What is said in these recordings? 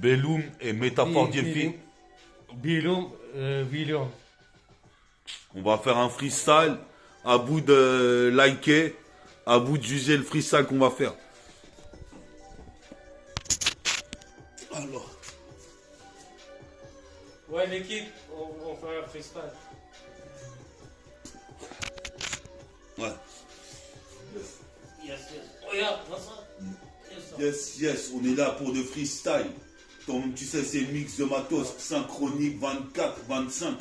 Belloum et Métaphore Dielfi. Bilum, William. On va faire un freestyle. À bout de liker, à bout de juger le freestyle qu'on va faire. Alors. Ouais, l'équipe, on fait un freestyle. Ouais. Yes. Regarde, vois ça. Yes, on est là pour le freestyle. Comme tu sais, c'est mix de matos, synchronique 24, 25.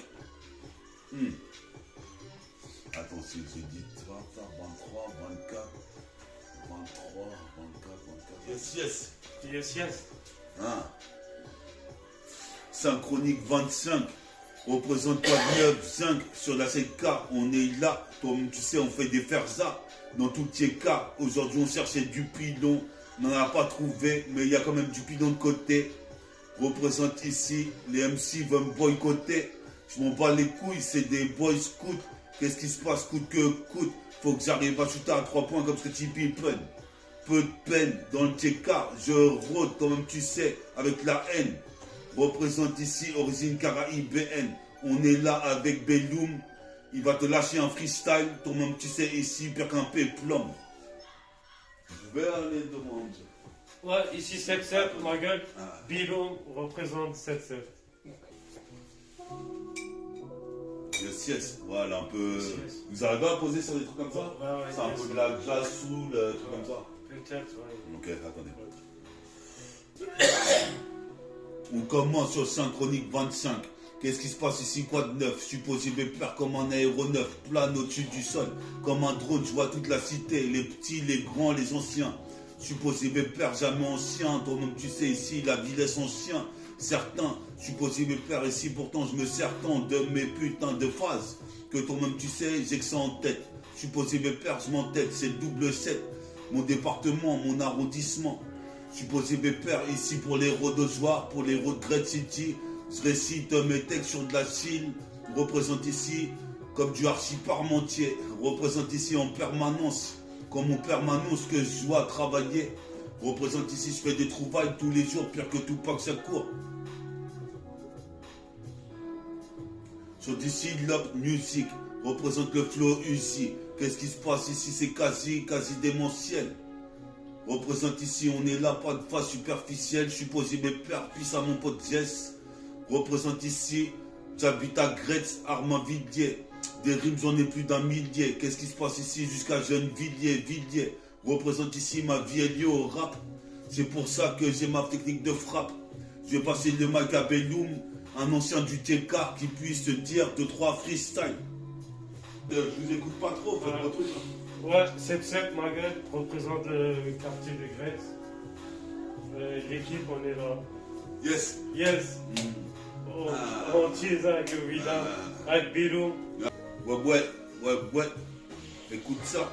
Attends, si j'ai dit 23, 24, 23, 24. Yes. Hein? Synchronique 25. Représente pas 9, 5 sur la 7K. On est là. Comme tu sais, on fait des ferzas dans tous les cas. Aujourd'hui, on cherchait du pilon. On n'en a pas trouvé, mais il y a quand même du pilon de côté. Représente ici. Les MC veulent me boycotter. Je m'en bats les couilles, c'est des boys scouts. Qu'est-ce qui se passe coûte que coûte? Faut que j'arrive à shooter à 3 points comme ce que tu peine. Peu de peine dans le TK. Je rôde, quand même tu sais, avec la haine. Représente ici origine caraïbéenne. On est là avec Belloum. Il va te lâcher un freestyle. Toi-même tu sais ici, pire qu'un péplum. Je vais aller demander. Ouais, ici 7-7, ma gueule. Bilum représente 7-7. Yes. Voilà, un peu. Vous arrivez à poser sur des trucs comme ça? Ouais, c'est un peu de la glace sous le truc comme ça. Peut-être, ouais. Ok, attendez. On commence sur Synchronique 25. Qu'est-ce qui se passe ici? Quoi de neuf? Supposé père comme un aéronef, plane au-dessus du sol. Comme un drone, je vois toute la cité. Les petits, les grands, les anciens. Supposé père jamais ancien. Toi-même, tu sais, ici, la ville est son chien. Certains, supposé père ici, pourtant, je me sers tant de mes putains de phrases. Que toi-même, tu sais, j'ai que ça en tête. Supposé père, je m'entête, c'est le double 7. Mon département, mon arrondissement. Supposé père ici pour les héros de joie, pour les héros de Great City. Je récite mes textes sur de la Chine. Représente ici comme du archi parmentier. Représente ici en permanence, comme en permanence que je dois travailler. Représente ici, je fais des trouvailles tous les jours, pire que tout pas que ça court. Sur d'ici Love Music, représente le flow ici. Qu'est-ce qui se passe ici? C'est quasi démentiel. Représente ici, on est là, pas de face superficielle. Je suis posé mes pères, puis à mon pote Jess. Représente ici, j'habite à Gretz, Armainvilliers. Des rimes, j'en ai plus d'un millier. Qu'est-ce qui se passe ici jusqu'à Gennevilliers? Représente ici, ma vie est liée au rap. C'est pour ça que j'ai ma technique de frappe. Je vais passer le mic à Belloum, un ancien du TK qui puisse te dire 2-3 freestyle. Je vous écoute pas trop, faites votre truc. Ouais, 7-7, ma gueule, représente le quartier de Gretz. L'équipe, on est là. Yes. On tease avec William, avec Bilum. Ouais. Écoute ça.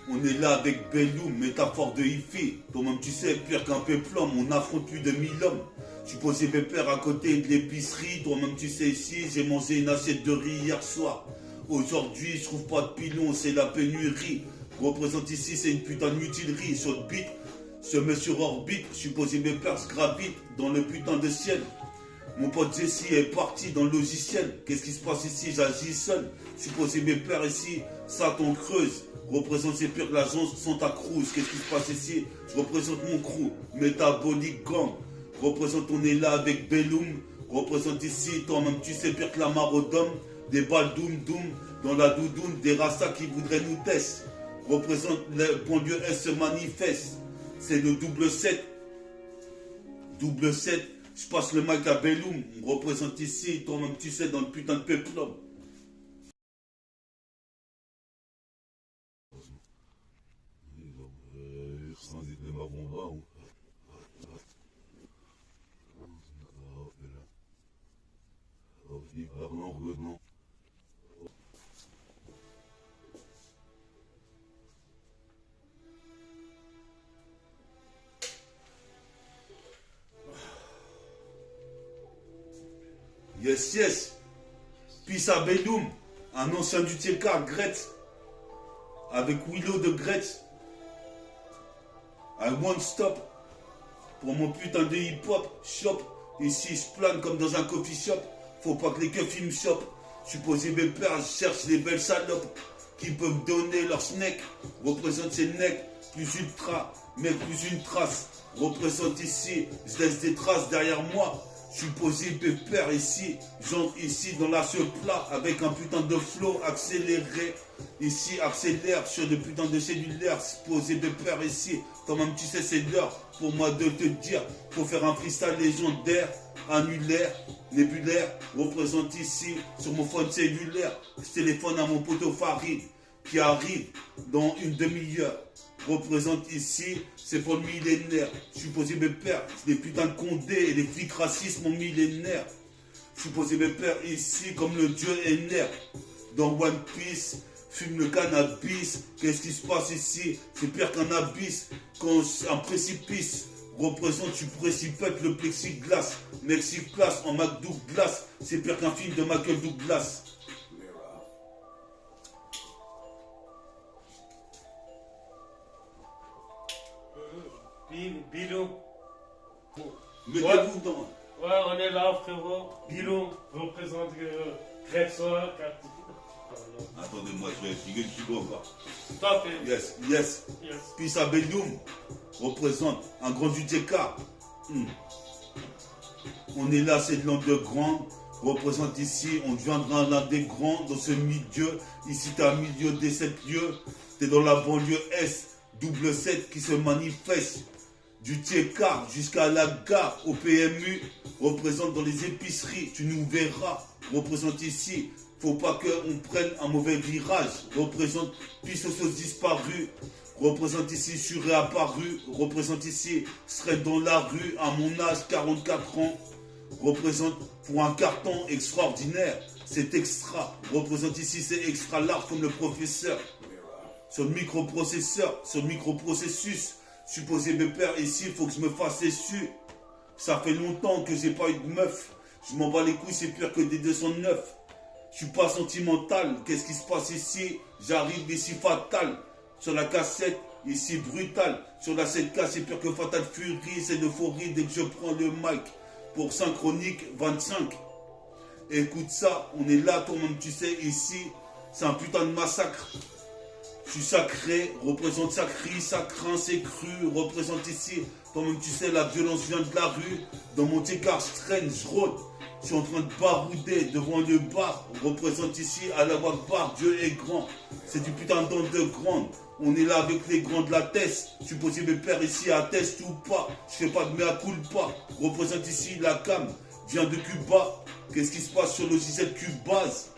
On est là avec Belloum, métaphore de Ifi. Toi-même, tu sais, pire qu'un péplum, on affronte plus de 1000 hommes. Je suis posé mes pères à côté de l'épicerie. Toi-même, tu sais, ici, j'ai mangé une assiette de riz hier soir. Aujourd'hui, je trouve pas de pilon, c'est la pénurie. Représente ici, c'est une putain de mutilerie. Sur le beat, je me sur orbite. Je suis posé mes pères, je gravite dans le putain de ciel. Mon pote Jesse est parti dans le logiciel. Qu'est-ce qui se passe ici? J'agis seul. Je suis posé mes pères ici, Satan creuse. Représente ces pires que l'agence Santa Cruz. Qu'est-ce qui se passe ici? Je représente mon crew, Métabolique Gang. Représente, on est là avec Belloum. Représente ici, toi-même tu sais pire que la marodome. Des balles doum dans la doudoune. Des rassas qui voudraient nous tester. Représente le banlieue S se manifeste. C'est le double 7. Double 7. Je passe le mic à Belloum. On représente ici, toi-même tu sais, dans le putain de péplum. Yes. Peace à Belloum, un ancien du TK, Gretz. Avec Willow de Gretz. I won't stop. pour mon putain de hip-hop, shop. Ici, je plane comme dans un coffee shop. Faut pas que les keufs me chopent. Je suis posé mes pères, je cherche les belles salopes qui peuvent me donner leur snack. Représente ces necks, plus ultra, mais plus une trace. Représente ici, je laisse des traces derrière moi. Je suis posé pépère ici, j'entre ici dans la seule plat avec un putain de flow accéléré. Ici, accélère sur des putains de cellulaires, posé pépère ici. Quand même, tu sais, c'est l'heure pour moi de te dire, faut faire un freestyle légendaire, annulaire, nébulaire. Représente ici sur mon phone cellulaire. Je téléphone à mon poteau Farid qui arrive dans une demi-heure. Représente ici, c'est pour le millénaire. Je suis posé mes pères, les putains de condés et les flics racistes, mon millénaire. Je suis posé mes pères ici comme le dieu Ener. Dans One Piece, fume le cannabis. Qu'est-ce qui se passe ici? C'est pire qu'un abysse, quand un précipice. Représente, tu précipites le plexiglas. Mexiclas en McDouglas, c'est pire qu'un film de Michael Douglas. Bilou. Mettez-vous dans. Ouais, on est là, frérot. Bilou représente Grèce-Soir. Attendez-moi, je vais expliquer le plus encore. Stop. Yes. Peace à Belloum représente un grand du TK. On est là, c'est de l'underground. Représente ici, on deviendra l'un des grands dans ce milieu. Ici, t'es un milieu des 7 lieux. T'es dans la banlieue S, double 7 qui se manifeste. Du TK jusqu'à la gare au PMU, représente dans les épiceries, tu nous verras. Représente ici, faut pas qu'on prenne un mauvais virage. Représente pisse aux sauces disparues. Représente ici, je suis réapparu. Représente ici, je serai dans la rue à mon âge, 44 ans. Représente pour un carton extraordinaire, c'est extra. Représente ici, c'est extra large comme le professeur. Sur le microprocesseur, sur le microprocessus. Supposé mes pères ici, il faut que je me fasse essu. Ça fait longtemps que j'ai pas eu de meuf. Je m'en bats les couilles, c'est pire que des 209. Je suis pas sentimental. Qu'est-ce qui se passe ici? J'arrive ici fatal. Sur la cassette, ici brutal. Sur la 7K, c'est pire que Fatal Fury. C'est l'euphorie dès que je prends le mic. Pour Synchronique 25. Écoute ça, on est là, toi-même tu sais, ici. C'est un putain de massacre. Je suis sacré, représente sacré, sacrin, c'est cru, représente ici. Toi-même tu sais, la violence vient de la rue. Dans mon écart, je traîne, je rôde. Je suis en train de barouder devant le bar. Représente ici, à la Akbar, Dieu est grand. C'est du putain d'underground. On est là avec les grands de la test. Je suis posé mes pères ici, atteste ou pas. Je fais pas de mea culpa. Représente ici, la cam vient de Cuba. Qu'est-ce qui se passe sur le logiciel Cubase?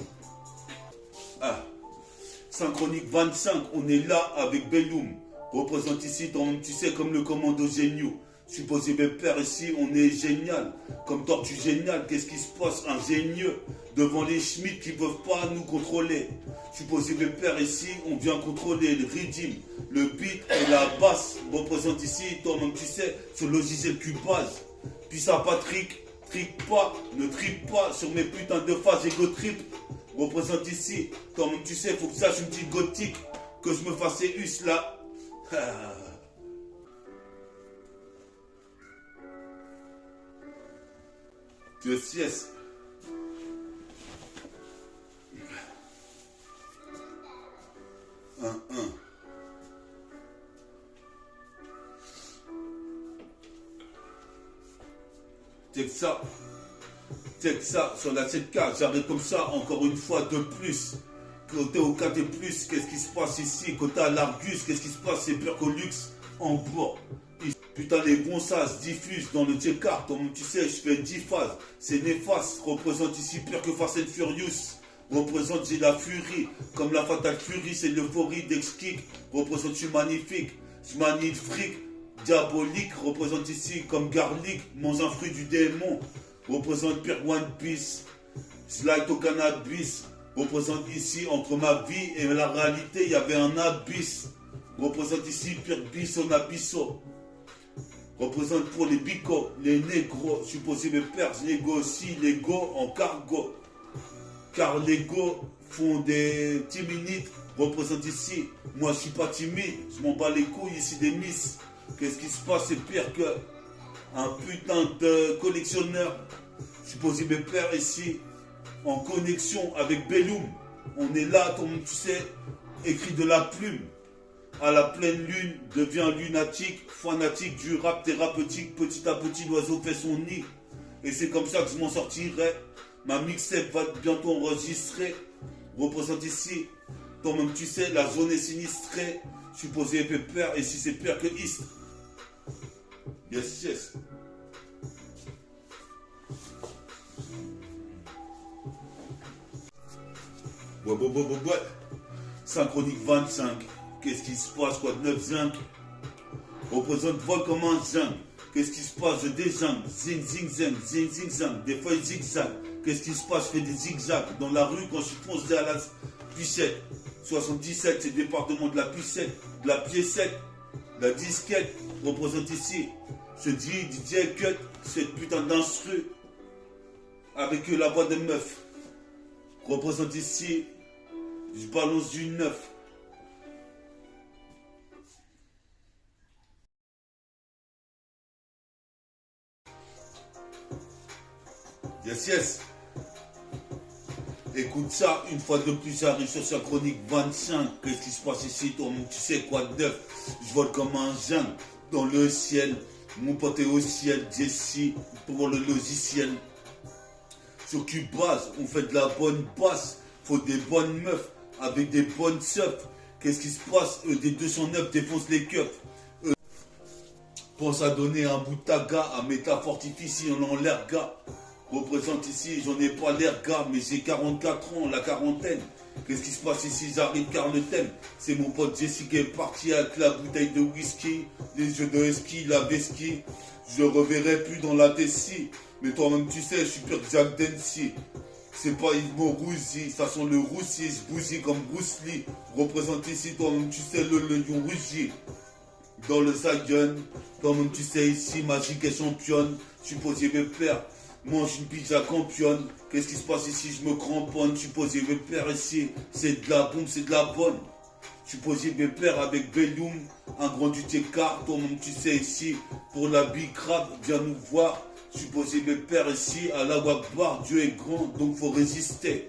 Synchronique 25, on est là avec Belloum. Représente ici, tu sais, comme le commando géniaux. Supposé mes pères ici, on est génial. Comme Tortue Génial, qu'est-ce qui se passe? Ingénieux. Devant les Schmitt qui ne peuvent pas nous contrôler. Supposé mes pères ici, on vient contrôler le rythme, le beat et la basse. Représente ici, toi-même tu sais, sur le logiciel Cubase. Puis ça, Patrick, trique pas, ne tripe pas sur mes putains de phases égo trip. Représente ici, toi-même tu sais, faut que ça sache une petite gothique, que je me fasse us là. Tu es sieste. Check ça, sur la 7K, j'arrête comme ça, encore une fois de plus. Côté au 4 et plus, qu'est-ce qui se passe ici? Côté à l'Argus, qu'est-ce qui se passe? C'est pire qu'au luxe en bois. Putain, les bons ça se diffusent dans le check-art. Comme tu sais, je fais 10 phases. C'est néfaste. Représente ici pire que Fast and Furious. Représente, j'ai la furie. Comme la Fatal Fury, c'est l'euphorie d'Ex-Kick. Représente, je suis magnifique. Je manie le fric. Diabolique. Représente ici comme garlic. Mange un fruit du démon. Représente pire One Piece. Slide au cannabis. Représente ici, entre ma vie et la réalité, il y avait un abysse. Représente ici pire bis on abysso. Représente pour les bicos, les négros. Supposé mes pères, je négocie l'ego en cargo. Car l'ego font des timides. Représente ici, moi je suis pas timide. Je m'en bats les couilles ici des miss. Qu'est-ce qui se passe? C'est pire que un putain de collectionneur. Je suis posé mes pères ici, en connexion avec Belloum. On est là, comme tu sais, écrit de la plume. À la pleine lune, devient lunatique, fanatique du rap thérapeutique. Petit à petit, l'oiseau fait son nid. Et c'est comme ça que je m'en sortirai. Ma mixtape va bientôt enregistrer. Représente ici, toi-même tu sais, la zone est sinistrée. Je suis posé pépère, et si c'est pire que East. Yes, yes. Ouais. Synchronique 25. Qu'est-ce qui se passe, quoi de 9 zinc? Représente vol comme un zinc. Qu'est-ce qui se passe? Je dézingue. Zing, zing, zing, zing, zing, zing. Des fois, il zigzag. Qu'est-ce qui se passe? Je fais des zigzags. Dans la rue, quand je fonce à la pucette. 77, c'est le département de la pucette. De la piécette. La disquette. Représente ici. Je dis DJ Cut. Cette putain d'instru. Avec la voix de meuf. Représente ici. Je balance du neuf. Yes, yes. Écoute ça, une fois de plus, j'arrive sur Synchronique 25. Qu'est-ce qui se passe ici, toi, tu sais quoi de neuf? Je vole comme un jungle dans le ciel. Mon pote est au ciel, Jessie, pour le logiciel. Sur Cubase, on fait de la bonne basse. Faut des bonnes meufs avec des bonnes seufs. Qu'est-ce qui se passe? Des 209 défoncent les keufs. Pense à donner un bout de taga à Métafortifie si on en l'air gars. Représente ici, j'en ai pas l'air gars, mais j'ai 44 ans, la quarantaine. Qu'est-ce qui se passe ici? J'arrive car le thème. C'est mon pote Jesse qui est parti avec la bouteille de whisky, les jeux de ski, la vesquille. Je le reverrai plus dans la Tessie. Mais toi-même tu sais, je suis pire que Jack Dempsey. C'est pas Yves Rouzi, ça sent le roussi, je bousille comme Bruce Lee. Représente ici, toi-même tu sais, le lion rugi. Dans le Zion, toi-même tu sais ici, Magique est championne. Je suis posé mes pères. Mange une pizza campionne. Qu'est-ce qui se passe ici? Je me cramponne. Je suis posé mes pères ici. C'est de la bombe, c'est de la bonne. Je suis posé mes pères avec Belloum. Un grand du Técart. Toi-même, tu sais ici. Pour la Big Crab, viens nous voir. Je suis posé mes pères ici. À la Wakbar, Dieu est grand, donc faut résister.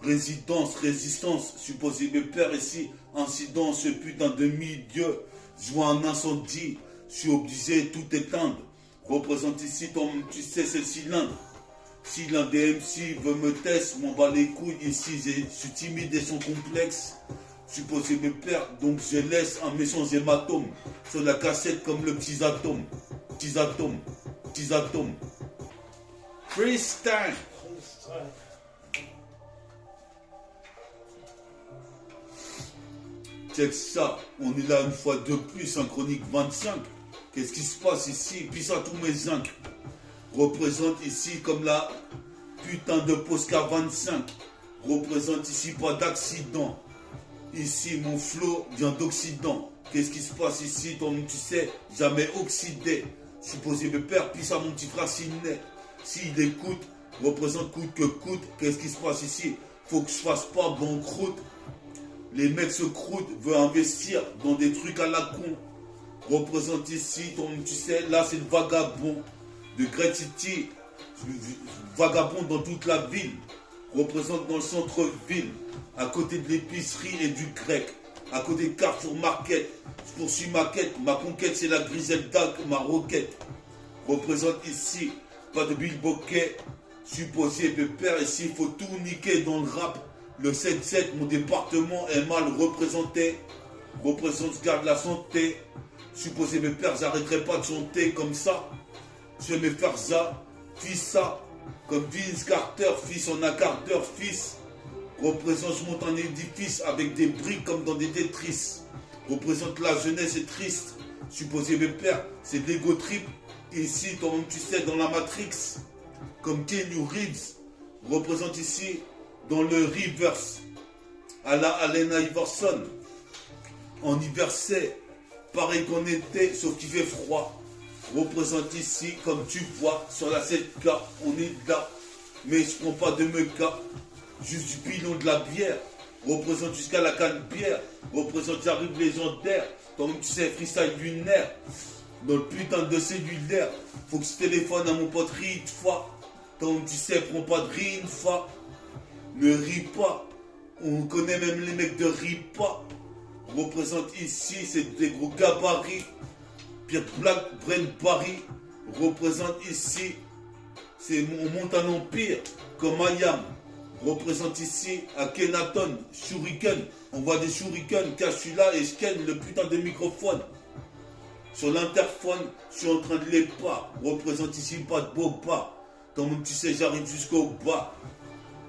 Résidence, résistance. Je suis posé mes pères ici. Incident, ce putain de mi-dieu. Je vois un incendie. Je suis obligé de tout éteindre. Représente ici, tu sais, c'est le cylindre. Si l'un des MC veut me tester, m'en bat les couilles ici. Je suis timide et sans complexe. Je suis posé mes pères, donc je laisse un méchant hématome sur la cassette comme le petit atome. Petits atomes, petits atomes. Freestyle. Check ça, on est là une fois de plus, Synchronique 25. Qu'est-ce qui se passe ici? Puis ça, tous mes zincs. Représente ici comme la putain de Posca 25. Représente ici pas d'accident. Ici, mon flow vient d'Occident. Qu'est-ce qui se passe ici? Toi-même, tu sais, jamais oxydé. Je suis posé mes pères, puis ça, mon petit frère Sidney. S'il écoute, représente coûte que coûte. Qu'est-ce qui se passe ici? Faut que je fasse pas banqueroute. Les mecs se croûtent, veulent investir dans des trucs à la con. Représente ici, tu sais, là c'est le vagabond de Great City, vagabond dans toute la ville, représente dans le centre-ville, à côté de l'épicerie et du grec, à côté de Carrefour Market. Je poursuis ma quête, ma conquête c'est la Griselda, ma roquette. Représente ici, pas de Bill Bokeh, supposé de père ici, il faut tout niquer dans le rap. Le 7-7, mon département est mal représenté, représente garde la santé. Supposé mes pères, j'arrêterai pas de chanter comme ça. Je vais me faire ça, fils ça. Comme Vince Carter, fils en un quart d'heure, fils. Représente, je monte un édifice avec des briques comme dans des Tetris. Représente la jeunesse est triste. Supposé mes pères, c'est de l'ego trip. Ici, toi-même tu sais, dans la Matrix. Comme Keanu Reeves. Représente ici, dans le reverse. À la Allen Iverson. En hiver c'est. Pareil qu'on était, sauf qu'il fait froid. Représente ici, comme tu vois, sur la 7K, on est là. Mais je prends pas de meca, juste du pilon de la bière. Représente jusqu'à la canne bière. Représente, j'arrive légendaire. Toi-même, tu sais, freestyle lunaire. dans le putain de cellulaire. Faut que je téléphone à mon pote Ritfa. Tant tu sais, prends pas de Rinfa. Ne ris pas. On connaît même les mecs de Ripa. Représente ici, c'est des gros gabarits. Pierre Black, Bren Paris. Représente ici, on monte un empire comme Ayam. Représente ici à Kenaton, Shuriken. On voit des Shuriken, car je suis là et je ken le putain de microphone. Sur l'interphone, je suis en train de les pas. Représente ici pas de beau pas. Comme tu sais, j'arrive jusqu'au bas.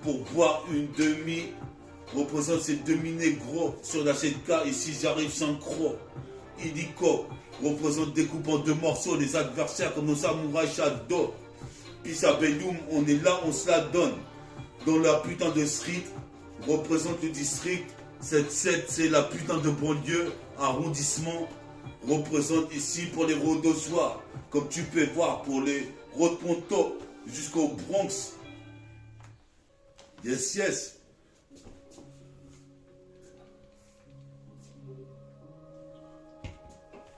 Pour boire une demi. Représente ces demi-négros. Sur la 7K, ici j'arrive synchro. Idiko. Représente découpe en deux morceaux les adversaires comme nos samouraïs Shadow. Pisa Bellum, on est là, on se la donne. Dans la putain de street, représente le district. 7-7, c'est la putain de banlieue, arrondissement. Représente ici pour les Rhodossois, comme tu peux voir pour les Road-Ponto jusqu'au Bronx. Yes, yes.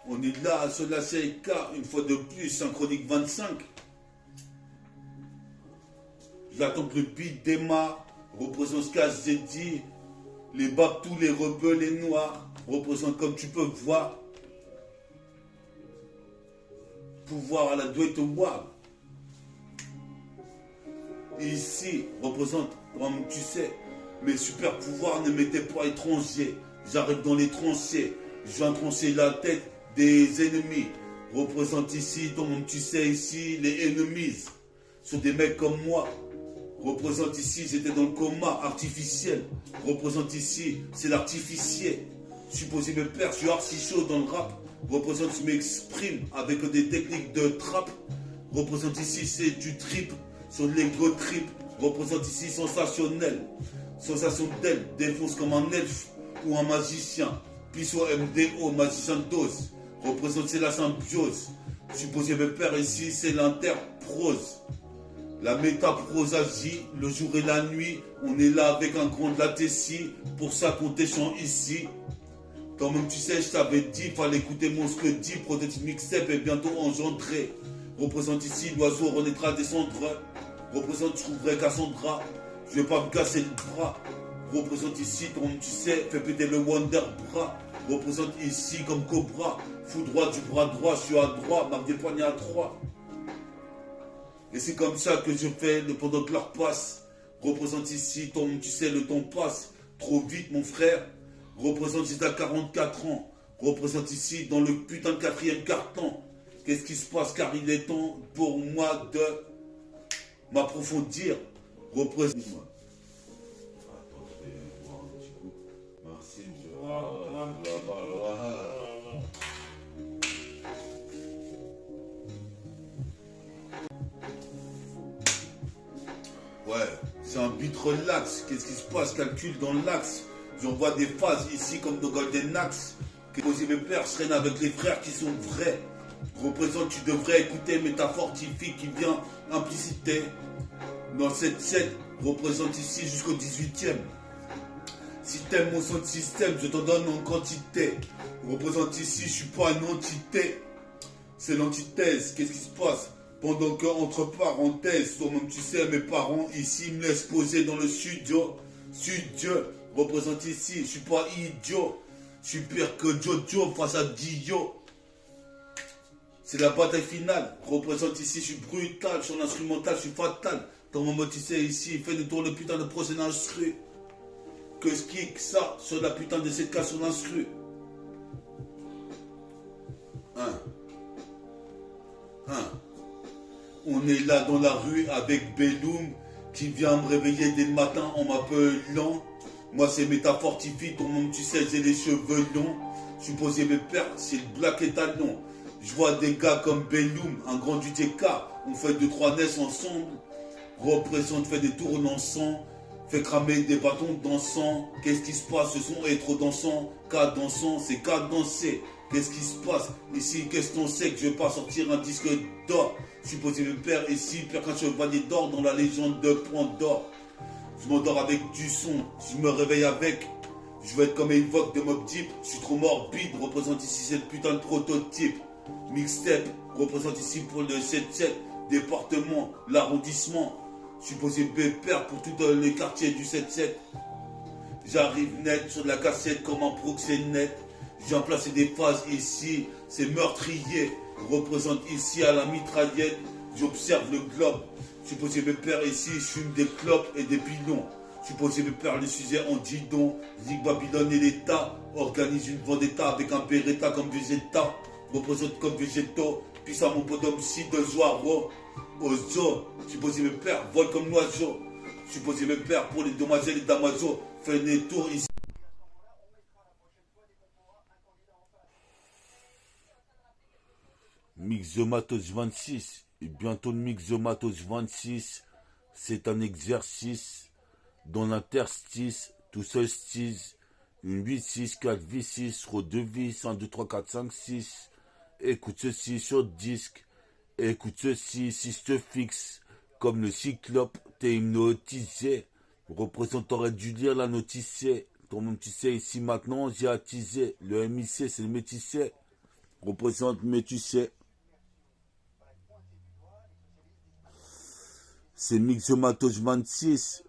On est là sur la CK, une fois de plus, synchronique 25. J'attends que le beat démarre. Représente ce que j'ai dit. Les Babtous, les rebelles, les noirs. Représente comme tu peux voir. Pouvoir à la douette au bois. Ici, représente, comme tu sais, mes super pouvoirs ne m'étaient pas étrangers. J'arrive dans les tranchées. Je viens troncer la tête des ennemis. Représente ici, comme tu sais ici, les ennemis. Sur des mecs comme moi. Représente ici, j'étais dans le coma artificiel. Représente ici, c'est l'artificiel. Supposé me perdre, je suis archi chaud dans le rap. Représente, je m'exprime avec des techniques de trap. Représente ici, c'est du trip. Sur l'ego trip. Représente ici, sensationnel. Sensationnel, défonce comme un elfe ou un magicien. Puis au MDO, magicien de dose. Représente, c'est la symbiose. Supposé me perdre ici, c'est l'interprose. La métaprose agit, le jour et la nuit, on est là avec un grand de la Tessie, pour ça qu'on t'échange ici. Quand même tu sais, je t'avais dit, fallait écouter mon ce que dit, prototype mixtape est bientôt engendré. Représente ici, l'oiseau renaîtra des cendres. Représente, je trouverai Cassandra, je vais pas me casser le bras. Représente ici, comme tu sais, fais péter le Wonder Bras. Représente ici comme Cobra, fou droit du bras droit, je suis à droite, marque des poignets à 3. Et c'est comme ça que je fais pendant que l'heure passe. Représente ici, tu sais, le temps passe. Trop vite, mon frère. Représente ici à 44 ans. Représente ici dans le putain de 4e carton. Qu'est-ce qui se passe? Car il est temps pour moi de m'approfondir. Représente. Attendez, moi un petit coup. Merci. Ouais, c'est un beat relax. Qu'est-ce qui se passe? Calcul dans l'axe. J'envoie des phases ici comme de Golden Axe. Que poser mes pères seraient avec les frères qui sont vrais. Représente, tu devrais écouter métaphore typique qui vient impliciter. Dans cette scène, représente ici jusqu'au 18e. Si t'aimes mon son de système, je t'en donne en quantité. Représente ici, je suis pas une entité. C'est l'antithèse. Qu'est-ce qui se passe? Pendant que, entre parenthèses, toi-même tu sais, mes parents ici me laissent poser dans le studio. Représente ici, je suis pas idiot. Je suis pire que Jojo face à Dio. C'est la bataille finale. Représente ici, je suis brutal. Sur l'instrumental, je suis fatal. Dans mon mot, tu sais, ici, fais des tours le putain de prochain instru. Que je kick ça sur la putain de cette case sur l'instru. On est là dans la rue avec Belloum qui vient me réveiller dès le matin en m'appelant. Moi c'est métafortifie, ton monde tu sais j'ai les cheveux longs. Je suis posé mes pères, c'est le black étalon. Je vois des gars comme Belloum, un grand du TK. On fait 2-3 nesses ensemble. Représente, fait des tours dansants. Fait cramer des bâtons dansants. Qu'est-ce qui se passe? Ce son est trop dansant. Cas dansant, c'est cas danser. Qu'est-ce qui se passe? Ici, qu'est-ce qu'on sait que je vais pas sortir un disque d'or? Je suis posé me père ici, père qu'un chevalier d'or dans la légende de Pandore. Je m'endors avec du son, je me réveille avec. Je veux être comme Evoque de Mob Deep, je suis trop morbide, représente ici cette putain de prototype. Mixtape, représente ici pour le 7-7, département, l'arrondissement. Supposé père pour tous les quartiers du 7-7. J'arrive net sur la cassette comme un proxénète. J'ai placé des phases ici, c'est meurtrier. Représente ici à la mitraillette. J'observe le globe. Supposé père ici, je fume des clopes et des pilons. Supposé père le sujet en didon. Ligue Babylone et l'État organise une vendetta avec un Beretta comme Vegeta. Représente comme végétaux. Puis ça mon bonhomme si de Zoaro. Ozo, supposé mes pères, vol comme l'oiseau. Supposé mes pères pour les demoiselles et damoiseaux. Fais des tours ici. Mixomatos 26 et bientôt le Mixomatos 26, c'est un exercice dans l'interstice, tout solstice, une 8, 6, 4, V6, Ro 2 vis, 1, 2, 3, 4, 5, 6. Écoute ceci sur disque, écoute ceci si je te fixe, comme le cyclope, t'es hypnotisé. Représente, t'aurais dû lire la notice. Toi-même tu sais, ici maintenant j'ai attisé. Le MIC c'est le métissé. Représente, mais tu sais. C'est Mixomatos 26.